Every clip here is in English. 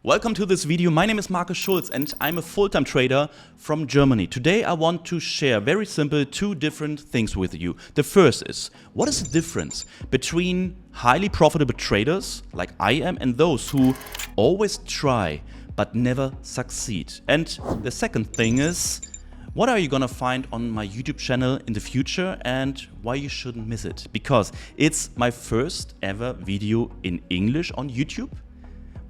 Welcome to this video. My name is Marcus Schulz and I'm a full-time trader from Germany. Today I want to share very simple two different things with you. The first is, what is the difference between highly profitable traders like I am and those who always try but never succeed? And the second thing is, what are you gonna find on my YouTube channel in the future and why you shouldn't miss it? Because it's my first ever video in English on YouTube.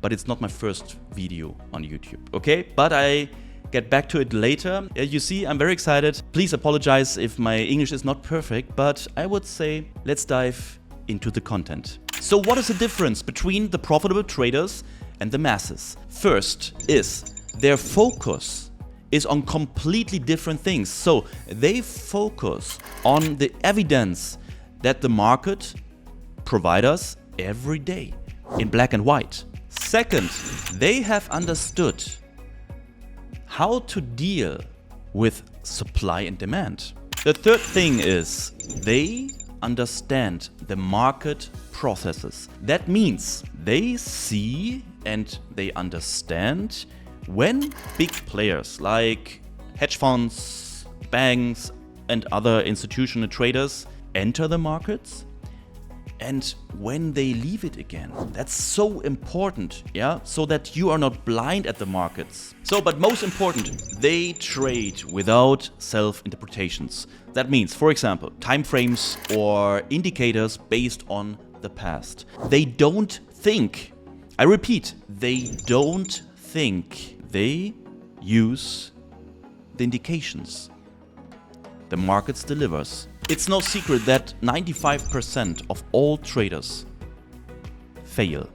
But it's not my first video on YouTube, okay? But I get back to it later. You see, I'm very excited. Please apologize if my English is not perfect, but I would say let's dive into the content. So what is the difference between the profitable traders and the masses? First is their focus is on completely different things. So they focus on the evidence that the market provides us every day in black and white. Second, they have understood how to deal with supply and demand. The third thing is they understand the market processes. That means they see and they understand when big players like hedge funds, banks and other institutional traders enter the markets and when they leave it again. That's so important, yeah? So that you are not blind at the markets. But most important, they trade without self-interpretations. That means, for example, time frames or indicators based on the past. They don't think. I repeat, they don't think. They use the indications the markets delivers. It's no secret that 95% of all traders fail.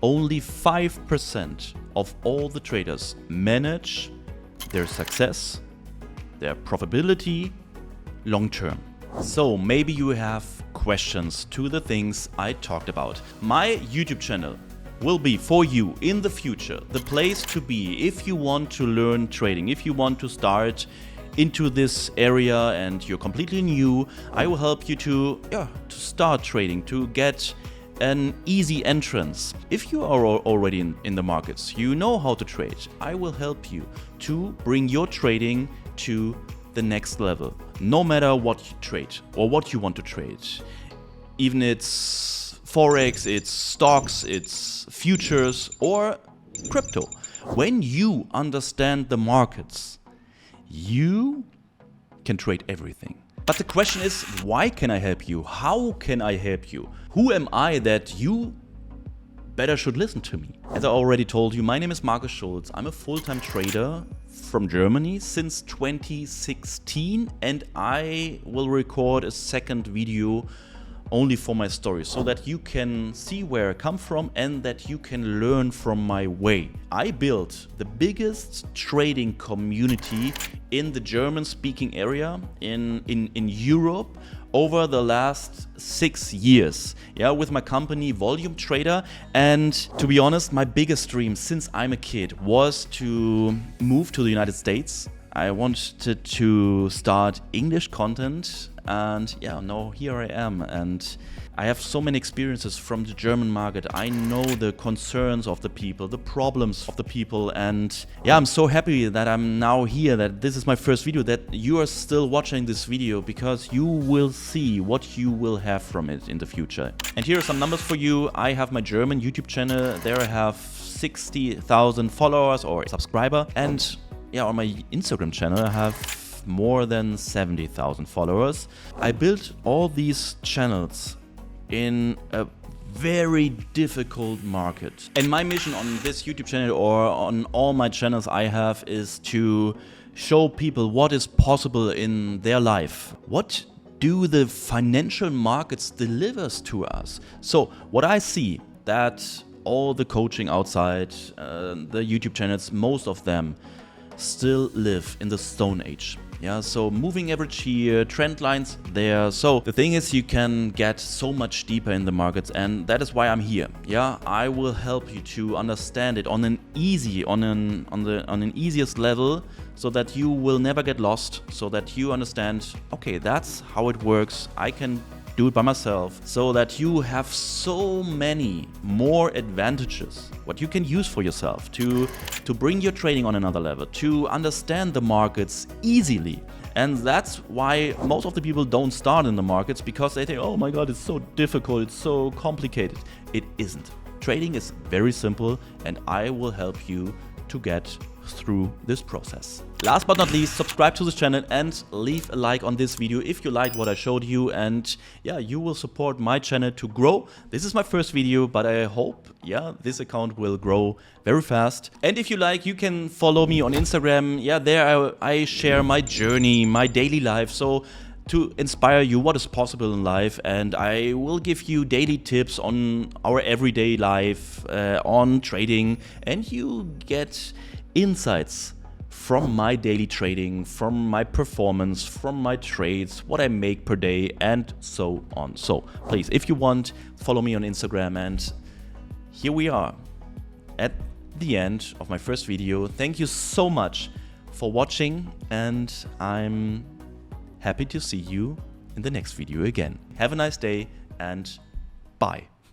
Only 5% of all the traders manage their success, their profitability long term. So maybe you have questions to the things I talked about. My YouTube channel will be for you in the future the place to be if you want to learn trading, if you want to start into this area and you're completely new. I will help you to start trading, to get an easy entrance. If you are already in the markets, you know how to trade, I will help you to bring your trading to the next level, no matter what you trade or what you want to trade. Even it's Forex, it's stocks, it's futures or crypto. When you understand the markets, you can trade everything. But the question is, why can I help you? How can I help you? Who am I that you better should listen to me? As I already told you, my name is Marcus Schulz. I'm a full-time trader from Germany since 2016 and I will record a second video only for my story so that you can see where I come from and that you can learn from my way. I built the biggest trading community in the German-speaking area in Europe over the last 6 years, with my company Volume Trader. And to be honest, my biggest dream since I'm a kid was to move to the United States. I wanted to start English content and now here I am, and I have so many experiences from the German market. I know the concerns of the people, the problems of the people, and I'm so happy that I'm now here, that this is my first video, that you are still watching this video, because you will see what you will have from it in the future. And here are some numbers for you. I have my German YouTube channel. There I have 60,000 followers or subscribers, and on my Instagram channel I have more than 70,000 followers. I built all these channels in a very difficult market. And my mission on this YouTube channel or on all my channels I have is to show people what is possible in their life. What do the financial markets delivers to us? So what I see, that all the coaching outside, the YouTube channels, most of them still live in the Stone Age. So moving average here, trend lines there. So the thing is, you can get so much deeper in the markets, and that is why I'm here. I will help you to understand it on an easiest level, so that you will never get lost, so that you understand, okay, that's how it works. I can do it by myself, so that you have so many more advantages what you can use for yourself to bring your trading on another level, to understand the markets easily. And that's why most of the people don't start in the markets, because they think, oh my god, it's so difficult, it's so complicated. It isn't. Trading is very simple, and I will help you to get through this process. Last but not least, subscribe to this channel and leave a like on this video if you liked what I showed you, and yeah, you will support my channel to grow. This is my first video, but I hope, yeah, this account will grow very fast. And if you like, you can follow me on Instagram. Yeah, there I share my journey, my daily life, so to inspire you what is possible in life, and I will give you daily tips on our everyday life, on trading, and you get insights from my daily trading, from my performance, from my trades, what I make per day, and so on. So please, if you want, follow me on Instagram. And here we are at the end of my first video. Thank you so much for watching, and I'm happy to see you in the next video again. Have a nice day and bye.